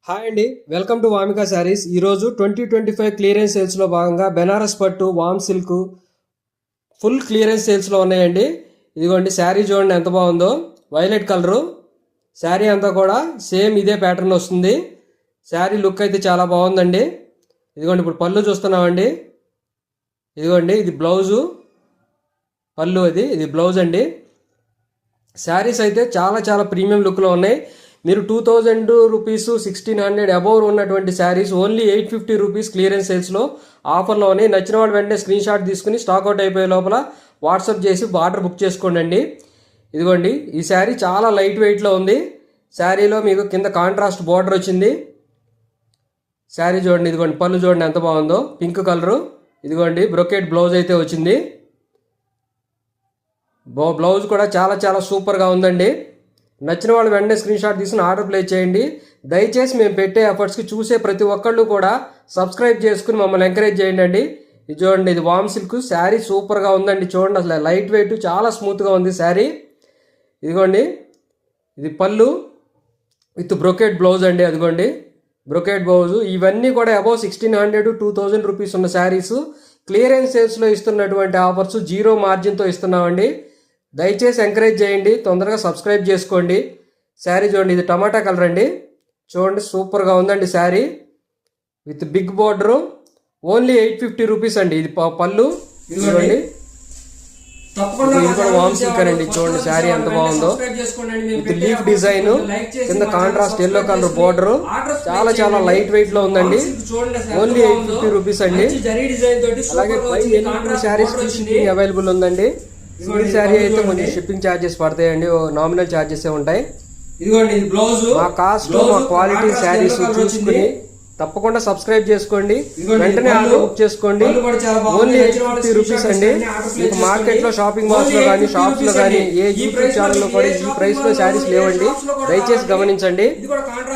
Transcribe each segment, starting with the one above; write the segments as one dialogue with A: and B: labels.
A: Hi అండి, welcome to Vamika saris. ఈరోజు 2025 clearance సేల్స్లో భాగంగా బెనారస్ పట్టు, వామ్ సిల్క్ ఫుల్ క్లియరెన్స్ సేల్స్లో ఉన్నాయండి. ఇదిగోండి శారీ చూడండి ఎంత బాగుందో, వైలెట్ కలరు. శారీ అంతా కూడా సేమ్ ఇదే ప్యాటర్న్ వస్తుంది. శారీ లుక్ అయితే చాలా బాగుందండి. ఇదిగోండి ఇప్పుడు పళ్ళు చూస్తున్నామండి. ఇదిగోండి ఇది బ్లౌజు, పళ్ళు ఇది బ్లౌజ్ అండి. శారీస్ అయితే చాలా చాలా ప్రీమియం లుక్లో ఉన్నాయి. మీరు 2000 రూపీస్ 1600 అబౌవ్ ఉన్నటువంటి శారీస్ ఓన్లీ 850 రూపీస్ క్లియరెన్స్ సేల్స్లో ఆఫర్లో ఉన్నాయి. నచ్చిన వాళ్ళు వెంటనే స్క్రీన్ షాట్ తీసుకుని స్టాక్అవుట్ అయిపోయే లోపల వాట్సాప్ చేసి ఆర్డర్ బుక్ చేసుకోండి. ఇదిగోండి ఈ శారీ చాలా లైట్ వెయిట్లో ఉంది. శారీలో మీకు కింద కాంట్రాస్ట్ బార్డర్ వచ్చింది. శారీ చూడండి, ఇదిగోండి పళ్ళు చూడండి ఎంత బాగుందో, పింక్ కలరు. ఇదిగోండి బ్రొకెట్ బ్లౌజ్ అయితే వచ్చింది. బ్లౌజ్ కూడా చాలా చాలా సూపర్గా ఉందండి. నచ్చిన వాళ్ళు వెంటనే స్క్రీన్ షాట్ తీసుకుని ఆర్డర్ ప్లేస్ చేయండి. దయచేసి మేము పెట్టే ఎఫర్ట్స్కి చూసే ప్రతి ఒక్కళ్ళు కూడా సబ్స్క్రైబ్ చేసుకుని మమ్మల్ని ఎంకరేజ్ చేయండి అండి. ఇది చూడండి, ఇది వామ్ సిల్క్ శారీ సూపర్గా ఉందండి. చూడండి అసలు లైట్ వెయిట్ చాలా స్మూత్గా ఉంది శారీ. ఇదిగోండి ఇది పళ్ళు విత్ బ్రొకెట్ బ్లౌజ్ అండి. అదిగోండి బ్రొకెట్ బ్లౌజ్. ఇవన్నీ కూడా అబౌవ్ 1600 to 2000 రూపీస్ ఉన్న శారీస్ క్లియరెన్స్ సేల్స్లో ఇస్తున్నటువంటి ఆఫర్స్ 0 మార్జిన్తో ఇస్తున్నామండి. దయచేసి ఎంకరేజ్ చేయండి, తొందరగా సబ్స్క్రైబ్ చేసుకోండి. శారీ చూడండి, ఇది టమాటా కలర్ అండి. చూడండి సూపర్గా ఉందండి sari with big border. Only 850 rupees అండి. ఇది పళ్ళు. చూడండి ఇది కూడా వామ్ సిల్క్ అండి. చూడండి శారీ ఎంత బాగుందో, విత్ లీఫ్ డిజైన్, కింద కాంట్రాస్ట్ ఎల్లో కలర్ బార్డర్. చాలా చాలా లైట్ వెయిట్ లో ఉందండి. ఓన్లీ 850 రూపీస్ అండి. అలాగే శారీస్ అవైలబుల్ ఉందండి. సింగిల్ శారీ అయితే కొంచెం షిప్పింగ్ ఛార్జెస్ పడతాయండి, నామినల్ ఛార్జెస్ ఉంటాయి. ఇదిగోండి ఇది బ్లౌజ్. మా కాస్ట్, మా క్వాలిటీ శారీస్ చూసుకుని తప్పకుండా సబ్స్క్రైబ్ చేసుకోండి. వెంటనే ఆర్డర్ బుక్ చేసుకోండి. ఓన్లీ 850 రూపీస్ అండి. మీకు మార్కెట్లో, షాపింగ్ మాల్స్ లో కానీ, షాప్స్ లో కానీ, ఏ యూట్యూబ్ ఛానల్లో కూడా ఈ ప్రైస్ లో శారీస్ లేవండి. దయచేసి గమనించండి.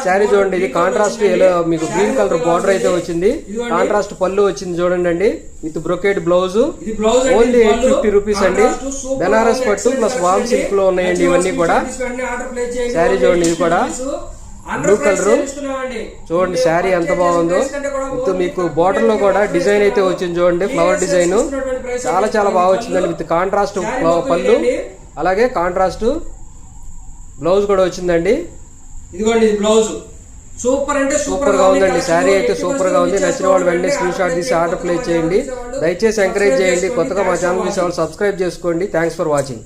A: శారీ చూడండి, ఇది కాంట్రాస్ట్ మీకు గ్రీన్ కలర్ బార్డర్ అయితే వచ్చింది. కాంట్రాస్ట్ పళ్ళు వచ్చింది చూడండి అండి, with brocade blouse. Only 850 rupees అండి. బెనారస్ పట్టు ప్లస్ వామ్ సిల్క్ లో ఉన్నాయండి ఇవన్నీ కూడా. శారీ చూడండి, ఇది కూడా బ్లూ కలర్. చూడండి శారీ ఎంత బాగుందో, విత్ మీకు బార్డర్ లో కూడా డిజైన్ అయితే వచ్చింది చూడండి, ఫ్లవర్ డిజైన్ చాలా చాలా బాగా వచ్చిందండి. విత్ కాంట్రాస్ట్ పళ్ళు, అలాగే కాంట్రాస్ట్ బ్లౌజ్ కూడా వచ్చిందండి. ఇదిగోండి బ్లౌజ్ సూపర్ అంటే సూపర్ గా ఉందండి. శారీ అయితే సూపర్ గా ఉంది. నచ్చిన వాళ్ళు వెంటనే స్క్రీన్ షాట్ తీసి ఆర్డర్ ప్లేస్ చేయండి. దయచేసి ఎంకరేజ్ చేయండి. కొత్తగా మా ఛానల్ చూసే వాళ్ళు సబ్స్క్రైబ్ చేసుకోండి. Thanks for watching.